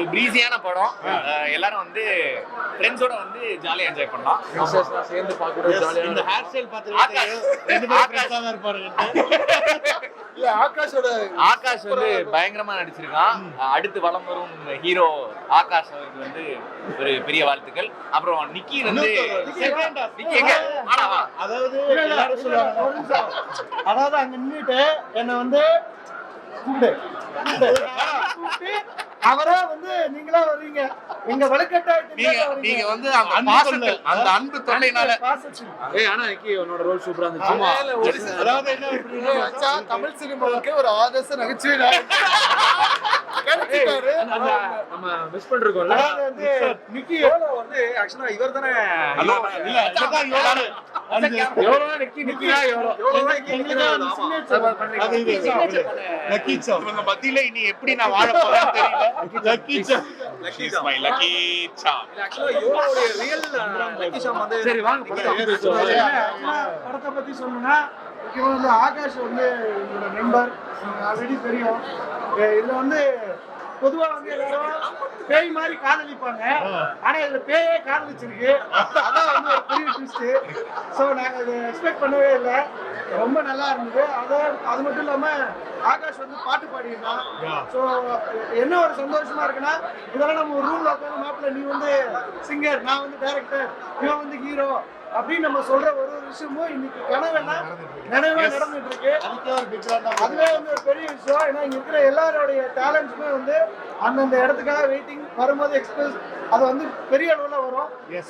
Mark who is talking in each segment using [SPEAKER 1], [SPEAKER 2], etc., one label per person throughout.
[SPEAKER 1] ஒரு பிரீஸியான படம். எல்லாரும் வந்து ஃப்ரெண்ட்ஸோட வந்து ஜாலியா என்ஜாய் பண்ணலாம்.
[SPEAKER 2] சேர்ந்து பார்க்கறது ஜாலியா.
[SPEAKER 3] இந்த ஹேர் ஸ்டைல் பார்த்துட்டு ரெண்டு பேரும் ஃப்ரெண்ட்ஸா தான் இருப்பாங்க.
[SPEAKER 2] இல்ல
[SPEAKER 1] ஆகாஷ் வந்து பயங்கரமா நடிச்சிருக்கான். அடுத்து வலம் வரும் ஹீரோ ஆகாஷ் அவருக்கு வந்து ஒரு பெரிய வாழ்த்துக்கள். அப்புறம் நிக்கி வந்து நிக்கி எங்க வாடா வா.
[SPEAKER 3] அதாவது எல்லாரும் சொல்லுவாங்க,
[SPEAKER 2] அதாவது அங்க நின்னுட்டு என்ன வந்து கூப்பிட்டு அவரா வந்து நீங்களா வருவீங்க எங்க
[SPEAKER 1] நீங்க வந்து அந்த பாசத்தில் அந்த அன்பு தொல்லைனால.
[SPEAKER 2] ஆனா நிக்கி உன்னோட ரோல் சூப்பரா இருந்துச்சு.
[SPEAKER 3] அதாவது என்ன அப்படின்னா
[SPEAKER 2] தமிழ் சினிமாவுக்கு ஒரு ஆதர்ச நகைச்சுவை நம்ம மிஸ் பண்றோம்ல. நிக்கி எவ்வளோ வந்து ஆக்சுவலா இவர் தானே
[SPEAKER 3] இல்ல இதுதான்
[SPEAKER 2] எவ்வளோ நிக்கியா
[SPEAKER 1] இவங்க மத்தியில இனி எப்படி நான் வாழ போறேன்னு தெரியல.
[SPEAKER 2] சரி வாங்க படத்தை பத்தி சொல்லணும்னா முக்கியமா வந்து ஆகாஷ் வந்து என்னோட மெம்பர் ஆல்ரெடி தெரியும். இதுல வந்து பொதுவா வந்து எல்லாரும் பேய் மாதிரி காதலிப்பாங்க, ஆனா இதுல பேயே காதலிச்சிருக்கு. அதான் வந்து ஒரு பெரிய ட்விஸ்ட். ஸோ நாங்கள் அதை எக்ஸ்பெக்ட் பண்ணவே இல்லை. ரொம்ப நல்லா இருந்தது. அது மட்டும் இல்லாம ஆகாஷ் வந்து பாட்டு பாடியிருந்தான். ஸோ என்ன ஒரு சந்தோஷமா இருக்குன்னா, இதெல்லாம் நம்ம ஒரு ரூம்ல உட்காந்து மாப்பிள்ள நீ வந்து சிங்கர், நான் வந்து டைரக்டர், இவன் வந்து ஹீரோ அப்படின்னு நம்ம சொல்ற ஒரு விஷயமும் இன்னைக்கு கனவெல்லாம் நினைவா நடந்துட்டு இருக்கு. அதுவே வந்து ஒரு பெரிய விஷயம். ஏன்னா இங்க இருக்கிற எல்லாரோடைய டேலண்ட்ஸுமே வந்து அந்தந்த இடத்துக்காக வெயிட்டிங் வரும்போது எக்ஸ்பிரஸ் அது வந்து பெரிய அளவுல வரும்.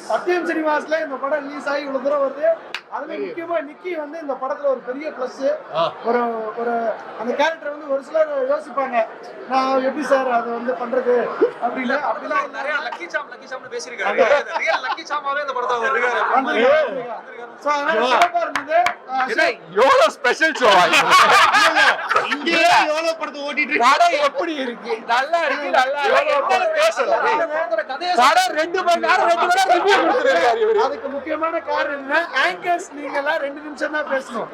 [SPEAKER 2] சத்யம் சினிமாஸ்ல இந்த படம் ரிலீஸ் ஆகி இவ்வளவு தூரம் வருது. அதுல முக்கியமா நிக்கி வந்து இந்த படத்துல ஒரு பெரிய பிளஸ். ஒரு ஒரு அந்த கேரக்டர் வந்து ஒரு சிலர் யோசிப்பாங்க, நான் எப்படி சார் அதை வந்து பண்றது அப்படின்னு. அப்படிலாம்
[SPEAKER 4] நிறைய லக்கி சாம்னு பேசியிருக்காரு. ரியல் லக்கி சாமாவே இந்த படத்தை வருகிறாரு.
[SPEAKER 2] சோ அதனால சிறப்பா இருந்தது.
[SPEAKER 1] எவ்வளவு ஸ்பெஷல் ஷோ
[SPEAKER 3] இங்கே எவ்வளவு படத்தை ஓட்டிட்டு இருக்கு.
[SPEAKER 1] படம் எப்படி இருக்கு? நல்லா இருக்கு. நல்லா பேசலாம். படம் 2 மணி நேரம் ரிவ்யூ கொடுத்திருக்காரு இவரு.
[SPEAKER 2] அதுக்கு முக்கியமான காரணம் என்ன, ஆங்கர்ஸ் நீங்க எல்லாம் 2 நிமிஷம் தான் பேசணும்.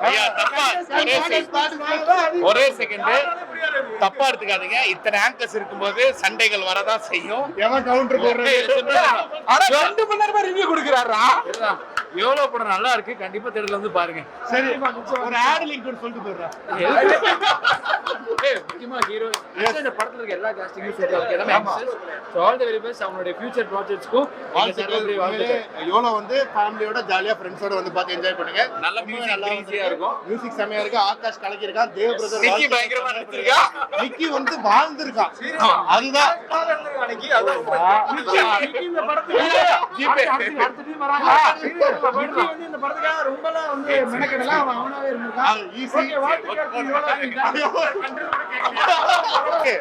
[SPEAKER 1] ஒரே செகண்ட் தப்பா எடுத்துக்காதீங்க. இத்தனை ஆங்கர்ஸ் இருக்கும்போது சண்டைகள் வரதான் செய்யும்.
[SPEAKER 3] எவன் கவுண்டர் போடுறது
[SPEAKER 1] 2 மணி நேரமா ரிவ்யூ கொடுக்குறாரா? எவ்வளவு படம் நல்லா இருக்கு. கண்டிப்பா தேட்டர்ல வந்து பாருங்க.
[SPEAKER 3] சரி ஒரு ஆட் லிங்க் சொல்லிட்டு போடுறேன்.
[SPEAKER 1] முக்கியமா ஹீரோ இந்த படத்துல இருக்க எல்லா காஸ்டிங்கும் சூப்பரா இருக்கு. எல்லாமே actions. So all the very best. அவங்களுடைய ஃபியூச்சர் ப்ராஜெக்ட்ஸ்க்கும்
[SPEAKER 3] யோலோ வந்து ஃபேமிலியோட ஜாலியா ஃப்ரெண்ட்ஸோட வந்து பார்த்து என்ஜாய் பண்ணுங்க.
[SPEAKER 1] நல்ல மியூசிக் நல்லா ஈஸியா இருக்கும்.
[SPEAKER 3] மியூசிக் செமையா இருக்கு. ஆகாஷ் கலக்கி இருக்கான். தேவ் பிரதர்
[SPEAKER 1] நிக்கி பயங்கரமா நடிச்சிருக்கா.
[SPEAKER 3] நிக்கி வந்து வாழ்ந்திருக்கான். அதுதான்
[SPEAKER 2] நிக்கி இந்த படத்துக்கு
[SPEAKER 1] ஜிபே
[SPEAKER 2] அடுத்த டீம் வராங்க. நிக்கி வந்து இந்த படத்துக்காக ரொம்பலாம் வந்து மெனக்கெடலாம். அவனாவே இருந்திருக்கான்.
[SPEAKER 3] ஈஸி
[SPEAKER 2] ஓகே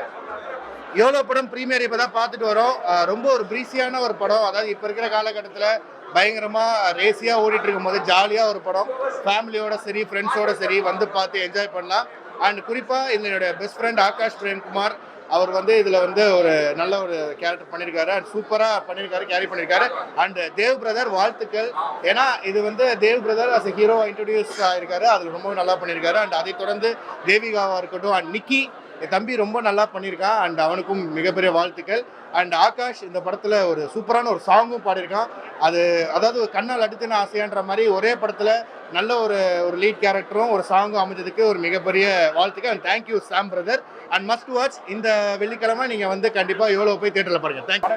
[SPEAKER 3] யோலோ படம் பிரீமியர் இப்பதான் பார்த்துட்டு வரோம். ரொம்ப ஒரு பிரீசியான ஒரு படம். அதாவது இப்ப இருக்கிற காலகட்டத்தில் பயங்கரமா ரேசியா ஓடிட்டு இருக்கும் போது ஜாலியா ஒரு படம். ஃபேமிலியோட சரி ஃப்ரெண்ட்ஸோட சரி வந்து பார்த்து என்ஜாய் பண்ணலாம். அண்ட் குறிப்பா என்னுடைய பெஸ்ட் ஃப்ரெண்ட் ஆகாஷ் பிரேம்குமார் அவர் வந்து இதுல வந்து ஒரு நல்ல ஒரு கேரக்டர் பண்ணியிருக்காரு. அண்ட் சூப்பரா பண்ணியிருக்காரு, கேரி பண்ணியிருக்காரு. அண்ட் தேவ் பிரதர் வாழ்த்துக்கள். ஏன்னா இது வந்து Dev brother as hero introduce ஆயிருக்காரு. அது ரொம்ப நல்லா பண்ணியிருக்காரு. அண்ட் அதை தொடர்ந்து தேவிகாவா இருக்கட்டும் அண்ட் நிக்கி என் தம்பி ரொம்ப நல்லா பண்ணியிருக்கான். அண்ட் அவனுக்கும் மிகப்பெரிய வாழ்த்துக்கள். அண்ட் ஆகாஷ் இந்த படத்தில் ஒரு சூப்பரான ஒரு சாங்கும் பாடியிருக்கான். அது அதாவது கண்ணால் அடுத்து நான் ஆசையான்ற மாதிரி ஒரே படத்தில் நல்ல ஒரு லீட் கேரக்டரும் ஒரு சாங்கும் அமைஞ்சதுக்கு ஒரு மிகப்பெரிய வாழ்த்துக்கள். And thank you Sam brother. And must watch. இந்த வெள்ளிக்கிழமை நீங்கள் வந்து கண்டிப்பாக யோலோ போய் தியேட்டரில் பாருங்கள். தேங்க்யூ.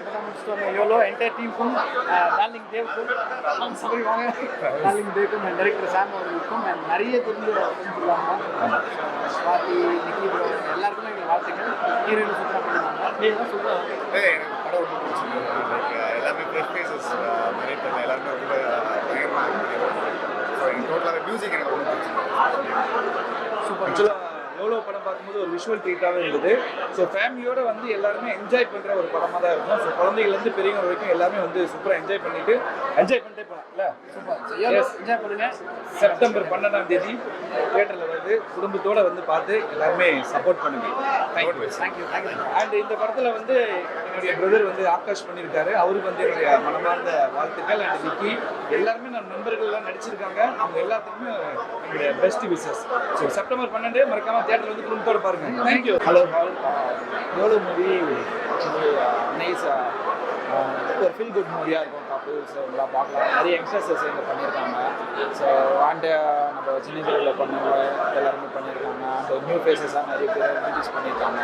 [SPEAKER 2] யோலோ என்டையர் டீமுக்கும் டார்லிங் தேவுக்கும் டார்லிங் தேவுக்கும் அண்ட் டைரக்டர் சாம் அவர்களுக்கும் அண்ட் நிறைய தெரிஞ்ச இருக்காங்க. ஸ்வாதி, நிக்கி ப்ரோ எல்லாருக்குமே எங்கள் வாழ்த்துக்கள். ஹீரோயின் சூப்பராக பண்ணுவாங்க. நீங்கள் சொல்லுவாங்க
[SPEAKER 5] படம் ரொம்ப பிடிச்சிருக்கு. எல்லாமே ஃப்ரெஷ் ஃபேஸஸ் நிறைய பேர் எல்லாருமே ரொம்ப பயங்கரமாக இருக்குது. ஸோ எனக்கு டோட்டலாக மியூசிக் எனக்கு ரொம்ப பிடிச்சிருக்கு.
[SPEAKER 4] சூப்பர். ஆக்சுவலாக எவ்வளோ படம் பார்க்கும்போது ஒரு விஷுவல் ட்ரீட்டாகவே இருந்தது. ஸோ ஃபேமிலியோடு வந்து எல்லாருமே என்ஜாய் பண்ணுற ஒரு படமாக தான் இருக்கும். ஸோ குழந்தைகள்லேருந்து பெரியவங்க வரைக்கும் எல்லாமே வந்து சூப்பராக என்ஜாய் பண்ணிட்டே போகலாம். இல்லை சூப்பர் என்ஜாய் பண்ணுங்க. செப்டம்பர் 12ஆம் தேதி தியேட்டரில் வருது. குடும்பத்தோடு வந்து பார்த்து எல்லாருமே சப்போர்ட் பண்ணுங்க. தேங்க்யூ. அண்ட் இந்த படத்தில் வந்து என்னுடைய பிரதர் வந்து ஆகாஷ் பண்ணியிருக்காரு. அவருக்கு வந்து என்னுடைய மனமார்ந்த வாழ்த்துக்கள். அண்ட் நிக்கி எல்லாருமே நம்ம நண்பர்கள்லாம் நடிச்சிருக்காங்க. அவங்க எல்லாத்துக்குமே என்னுடைய பெஸ்ட் விஷஸ். ஸோ செப்டம்பர் 12 மறக்காம தியேட்டர் வந்து குடும்பத்தோட பாருங்க. Thank you.
[SPEAKER 2] Hello YOLO movie
[SPEAKER 4] actually nice ஒரு ஃபீல் குட் மூவியாக இருக்கும். கப்புள்ஸ் எல்லாம் பார்க்கலாம். நிறைய யங்ஸ்டர்ஸ் சேர்ந்து பண்ணியிருக்காங்க. ஸோ அண்டு நம்ம சின்ன சிறையில் பண்ணவங்க எல்லாருமே பண்ணியிருக்காங்க. அந்த நியூ ஃபேஸஸாக நிறைய பேர் இன்ட்ரடியூஸ் பண்ணியிருக்காங்க.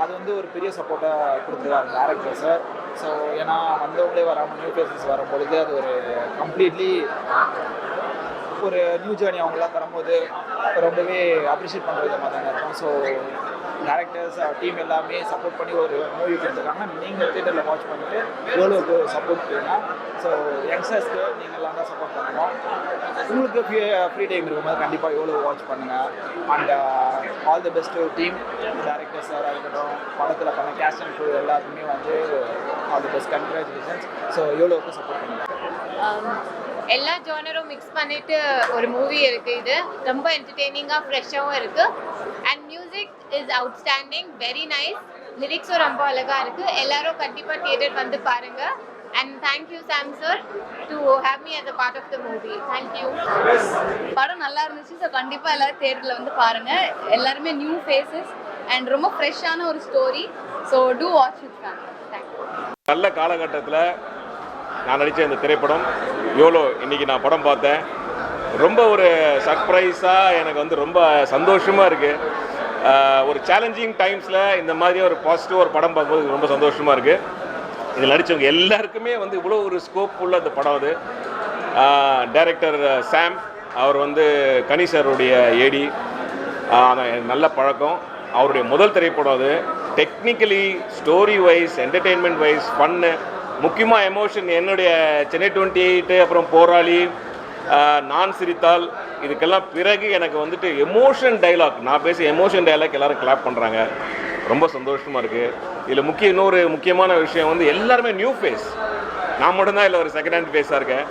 [SPEAKER 4] அது வந்து ஒரு பெரிய சப்போர்ட்டாக கொடுத்துருக்காரு டேரக்டர் சார். ஸோ ஏன்னா வந்தவங்களே வராமல் நியூ ஃபேஸஸ் வரும்பொழுது அது ஒரு கம்ப்ளீட்லி ஒரு நியூ ஜேர்னி அவங்களாம் தரும்போது ரொம்பவே அப்ரிஷியேட் பண்ணுற விதமாக தானே இருக்கும். ஸோ டேரக்டர்ஸ் டீம் எல்லாமே சப்போர்ட் பண்ணி ஒரு மூவி கொடுத்துருக்காங்க. நீங்கள் தியேட்டரில் வாட்ச் பண்ணிவிட்டு எவ்வளோக்கு சப்போர்ட் பண்ணுங்க. ஸோ யங்ஸ்டர்ஸ்க்கு நீங்கள் எல்லாம் தான் சப்போர்ட் பண்ணணும். உங்களுக்கு ஃப்ரீ டைம் இருக்கும்போது கண்டிப்பாக எவ்வளோ வாட்ச் பண்ணுங்கள். And all the best team director sir இருக்கட்டும், படத்தில் பண்ண கேஸ்ட் அண்ட் க்ரூ எல்லாத்துக்குமே வந்து all the best congratulations. So எவ்வளோக்கு சப்போர்ட் பண்ணுங்கள்.
[SPEAKER 6] எல்லா ஜானரும் மிக்ஸ் பண்ணிட்டு ஒரு மூவி இருக்கு. இது ரொம்ப என்டர்டெய்னிங்காக ஃப்ரெஷ்ஷாகவும் இருக்கு. And music is outstanding, very nice. லிரிக்ஸும் ரொம்ப அழகாக இருக்கு. எல்லாரும் கண்டிப்பாக தியேட்டர் வந்து பாருங்க. And thank you Sam sir to have me as a part of the movie. Thank you.
[SPEAKER 7] படம் நல்லா இருந்துச்சு. ஸோ கண்டிப்பாக எல்லாரும் தியேட்டரில் வந்து பாருங்க. எல்லாருமே நியூ ஃபேஸஸ் அண்ட் ரொம்ப ஃப்ரெஷ்ஷான ஒரு story. So to watch it family. Thank you.
[SPEAKER 8] நல்ல காலகட்டத்தில் நான் நடித்த இந்த திரைப்படம் யோலோ இன்றைக்கி நான் படம் பார்த்தேன். ரொம்ப ஒரு சர்ப்ரைஸாக எனக்கு வந்து ரொம்ப சந்தோஷமாக இருக்குது. ஒரு சேலஞ்சிங் டைம்ஸில் இந்த மாதிரி ஒரு பாசிட்டிவ் ஒரு படம் பார்க்கும்போது ரொம்ப சந்தோஷமாக இருக்குது. இதில் நடித்தவங்க எல்லாருக்குமே வந்து இவ்வளோ ஒரு ஸ்கோப் உள்ள அந்த படம் அது. டைரக்டர் சாம் அவர் வந்து கனி சாருடைய ஏடி, நல்ல பழக்கம். அவருடைய முதல் திரைப்படம் அது. Technically, story wise, entertainment wise, fun, முக்கியமாக எமோஷன். என்னுடைய சென்னை 28 அப்புறம் போராளி, நான் சிரித்தால், இதுக்கெல்லாம் பிறகு எனக்கு வந்துட்டு எமோஷன் டைலாக், நான் பேசி எமோஷன் டைலாக் எல்லோரும் கிளாப் பண்ணுறாங்க. ரொம்ப சந்தோஷமாக இருக்குது. இதில் இன்னொரு முக்கியமான விஷயம் வந்து எல்லாருமே நியூ ஃபேஸ். நான் மட்டும்தான் இல்லை ஒரு செகண்ட் ஹேண்ட் ஃபேஸாக இருக்கேன்.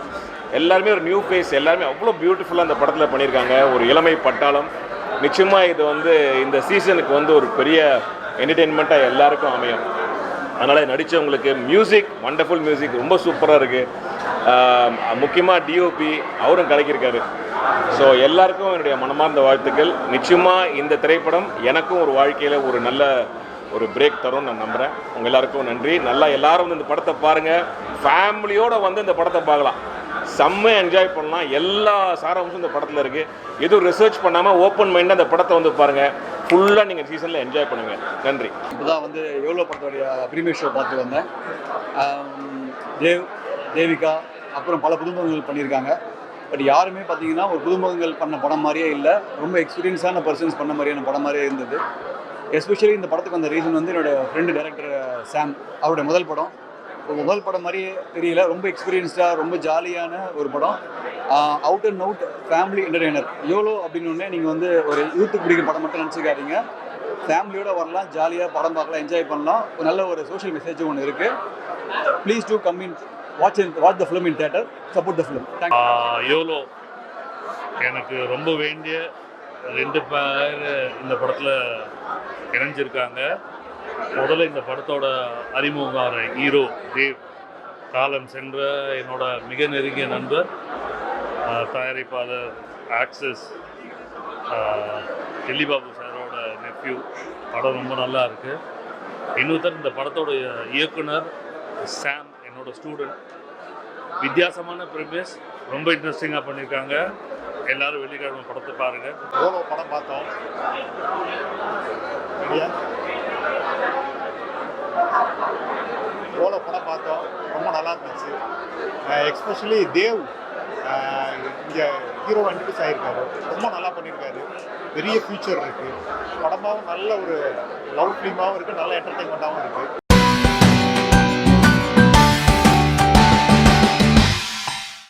[SPEAKER 8] எல்லாருமே ஒரு நியூ ஃபேஸ். எல்லாருமே அவ்வளோ பியூட்டிஃபுல்லாக அந்த படத்தில் பண்ணியிருக்காங்க. ஒரு இளமை பட்டாளம். நிச்சயமாக இது வந்து இந்த சீசனுக்கு வந்து ஒரு பெரிய என்டர்டெயின்மெண்ட்டாக எல்லாருக்கும் அமையும். அதனால் நடித்தவங்களுக்கு மியூசிக், வண்டர்ஃபுல் மியூசிக், ரொம்ப சூப்பராக இருக்குது. முக்கியமாக டிஓபி அவரும் கலக்கியிருக்காரு. ஸோ எல்லாருக்கும் என்னுடைய மனமார்ந்த வாழ்த்துக்கள். நிச்சயமாக இந்த திரைப்படம் எனக்கும் ஒரு வாழ்க்கையில் ஒரு நல்ல ஒரு பிரேக் தரும் நான் நம்புகிறேன். உங்கள் எல்லாருக்கும் நன்றி. நல்லா எல்லாரும் வந்து இந்த படத்தை பாருங்கள். ஃபேமிலியோடு வந்து இந்த படத்தை பார்க்கலாம். செம்ம என்ஜாய் பண்ணலாம். எல்லா சாராம்சம் இந்த படத்தில் இருக்குது. எதுவும் ரிசர்ச் பண்ணாமல் ஓப்பன் மைண்டாக அந்த படத்தை வந்து பாருங்கள். ஃபுல்லாக நீங்கள் சீசனில் என்ஜாய் பண்ணுங்கள். நன்றி.
[SPEAKER 9] இப்போ தான் வந்து எவ்வளோ படத்தோடைய ப்ரீமியர் ஷோ பார்த்து வந்தேன். தேவிகா அப்புறம் பல புதுமுகங்கள் பண்ணியிருக்காங்க. பட் யாருமே பார்த்தீங்கன்னா ஒரு புதுமுகங்கள் பண்ண படம் மாதிரியே இல்லை. ரொம்ப எக்ஸ்பீரியன்ஸான பர்சன்ஸ் பண்ண மாதிரியான படம் மாதிரியே இருந்தது. எஸ்பெஷலி இந்த படத்துக்கு வந்த ரீசன் வந்து என்னோடய ஃப்ரெண்டு டைரக்டர் சாம், அவருடைய முதல் படம். முதல் படம் மாதிரியே தெரியல. ரொம்ப எக்ஸ்பீரியன்ஸ்டாக, ரொம்ப ஜாலியான ஒரு படம். Out and out family entertainer. YOLO அப்படின்னு நீங்கள் வந்து ஒரு யூத்துக்கு பிடிக்கிற படம் மட்டும் நினச்சிக்காதீங்க. ஃபேமிலியோடு வரலாம், ஜாலியாக படம் பார்க்கலாம், என்ஜாய் பண்ணலாம். ஒரு நல்ல ஒரு சோஷியல் மெசேஜும் ஒன்று இருக்குது. Please do come in, watch the film in theatre, support the film.
[SPEAKER 10] YOLO எனக்கு ரொம்ப வேண்டிய 2 பேர் இந்த படத்தில் இணைஞ்சிருக்காங்க. முதல்ல இந்த படத்தோட அறிமுக ஹீரோ தேவ், காலம் சென்ற என்னோட மிக நெருங்கிய நண்பர், தயாரிப்பாளர் ஆக்சஸ் டெல்லிபாபு சாரோட நெஃப்யூ. படம் ரொம்ப நல்லா இருக்குது. இன்னொருத்தர் இந்த படத்தோட இயக்குனர் சாம், என்னோட ஸ்டூடெண்ட். வித்தியாசமான ப்ரிமியஸ், ரொம்ப இன்ட்ரெஸ்டிங்காக பண்ணியிருக்காங்க. எல்லாரும் வெள்ளிக்கிழமை படத்தை பாருங்கள்.
[SPEAKER 5] எவ்வளோ படம் பார்த்தோம். எவ்வளோ படம் பார்த்தோம். ரொம்ப நல்லா இருந்துச்சு. எக்ஸ்பெஷலி தேவ் இங்கே ஹீரோ இன்ட்ரடியூஸ் ஆகியிருக்காரு. ரொம்ப நல்லா பண்ணியிருக்காரு. பெரிய ஃபியூச்சர் இருக்குது. படமாகவும் நல்ல ஒரு லவ் ஃபிலிமாகவும் இருக்குது, நல்ல என்டர்டெயின்மெண்ட்டாகவும் இருக்குது.